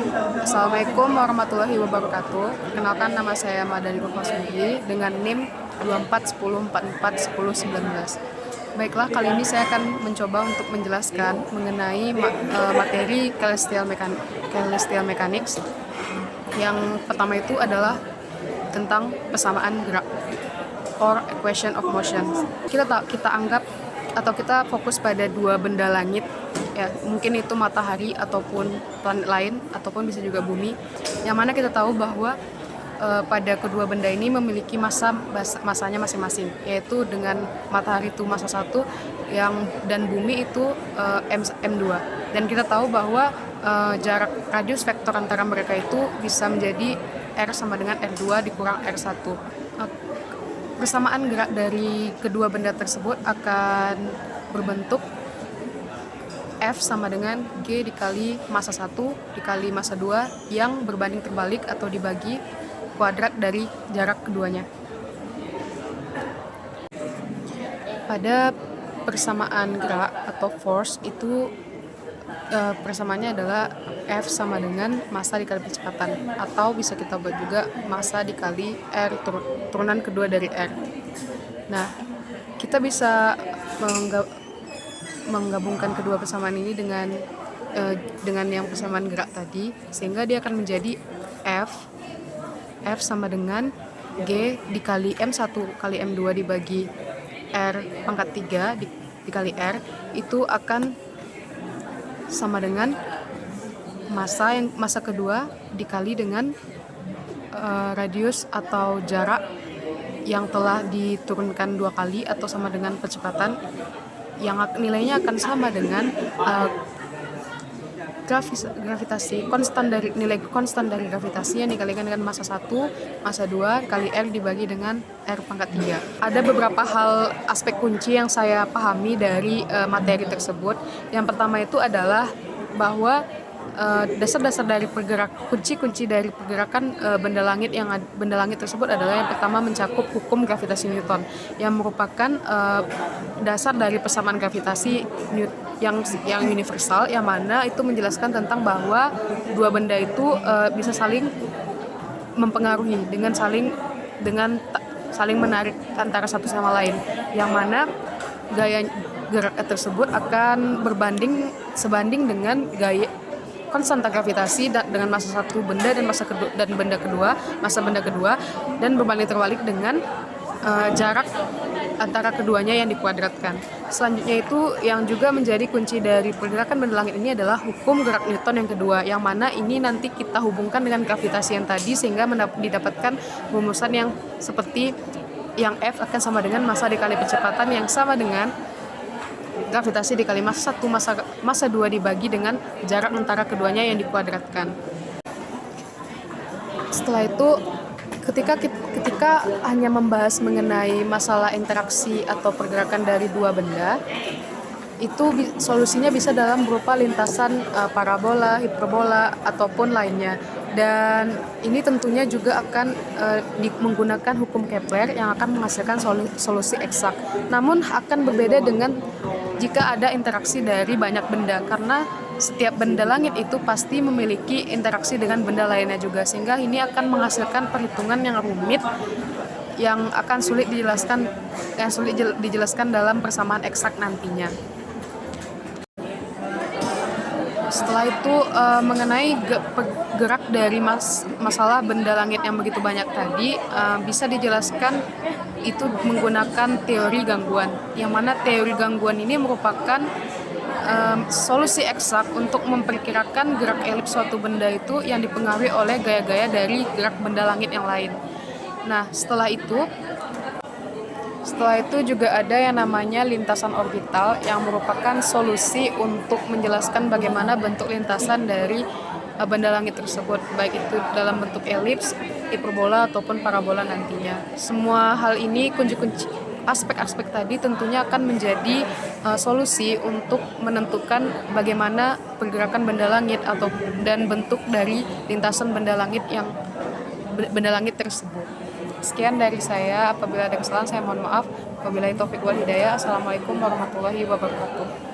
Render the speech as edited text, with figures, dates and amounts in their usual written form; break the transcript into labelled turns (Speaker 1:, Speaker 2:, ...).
Speaker 1: Assalamualaikum warahmatullahi wabarakatuh. Kenalkan, nama saya Madani Kopasudi dengan NIM 2410441019. Baiklah, kali ini saya akan mencoba untuk menjelaskan mengenai materi celestial mechanics. Yang pertama itu adalah tentang persamaan gerak or equation of motion. Kita anggap atau kita fokus pada dua benda langit, ya mungkin itu matahari ataupun planet lain ataupun bisa juga bumi, yang mana kita tahu bahwa pada kedua benda ini memiliki masanya masing-masing, yaitu dengan matahari itu massa 1 dan bumi itu m2, dan kita tahu bahwa jarak radius vektor antara mereka itu bisa menjadi R sama dengan R2 dikurang R1. Persamaan gerak dari kedua benda tersebut akan berbentuk F sama dengan G dikali massa 1 dikali massa 2 yang berbanding terbalik atau dibagi kuadrat dari jarak keduanya. Pada persamaan gerak atau force itu persamaannya adalah F sama dengan massa dikali kecepatan, atau bisa kita buat juga massa dikali R turunan kedua dari R. Nah, kita bisa menggabungkan kedua persamaan ini dengan yang persamaan gerak tadi, sehingga dia akan menjadi F sama dengan G dikali M1 kali M2 dibagi R pangkat 3 dikali R, itu akan sama dengan massa kedua dikali dengan radius atau jarak yang telah diturunkan 2 kali atau sama dengan percepatan, yang nilainya akan sama dengan gravitasi nilai konstan dari gravitasi yang dikalikan dengan massa 1 massa 2 kali R dibagi dengan R pangkat 3. Ada beberapa hal aspek kunci yang saya pahami dari materi tersebut. Yang pertama itu adalah bahwa dasar-dasar dari kunci dari pergerakan benda langit tersebut adalah, yang pertama, mencakup hukum gravitasi Newton, yang merupakan dasar dari persamaan gravitasi yang universal, yang mana itu menjelaskan tentang bahwa dua benda itu bisa saling mempengaruhi dengan saling menarik antara satu sama lain, yang mana gaya gerak tersebut akan sebanding dengan gaya konstanta gravitasi dengan massa satu benda dan massa benda kedua, dan berbanding terbalik dengan jarak antara keduanya yang dikuadratkan. Selanjutnya itu yang juga menjadi kunci dari pergerakan benda langit ini adalah hukum gerak Newton yang kedua, yang mana ini nanti kita hubungkan dengan gravitasi yang tadi, sehingga didapatkan rumusan yang seperti yang F akan sama dengan massa dikali percepatan yang sama dengan gravitasi dikali massa 1 massa 2 dibagi dengan jarak antara keduanya yang dikuadratkan. Setelah itu, ketika hanya membahas mengenai masalah interaksi atau pergerakan dari dua benda, itu solusinya bisa dalam berupa lintasan parabola, hiperbola, ataupun lainnya. Dan ini tentunya juga akan menggunakan hukum Kepler yang akan menghasilkan solusi eksak. Namun akan berbeda dengan jika ada interaksi dari banyak benda, karena setiap benda langit itu pasti memiliki interaksi dengan benda lainnya juga, sehingga ini akan menghasilkan perhitungan yang rumit yang akan sulit dijelaskan dalam persamaan eksak nantinya. Setelah itu mengenai gerak dari masalah benda langit yang begitu banyak tadi, bisa dijelaskan itu menggunakan teori gangguan, yang mana teori gangguan ini merupakan solusi eksak untuk memperkirakan gerak elips suatu benda itu yang dipengaruhi oleh gaya-gaya dari gerak benda langit yang lain. Nah, setelah itu juga ada yang namanya lintasan orbital, yang merupakan solusi untuk menjelaskan bagaimana bentuk lintasan dari benda langit tersebut, baik itu dalam bentuk elips, hiperbola, ataupun parabola nantinya. Semua hal ini, aspek-aspek tadi tentunya akan menjadi solusi untuk menentukan bagaimana pergerakan benda langit dan bentuk dari lintasan benda langit tersebut. Sekian dari saya. Apabila ada kesalahan, saya mohon maaf. Wabillahi taufiq wal hidayah. Assalamualaikum warahmatullahi wabarakatuh.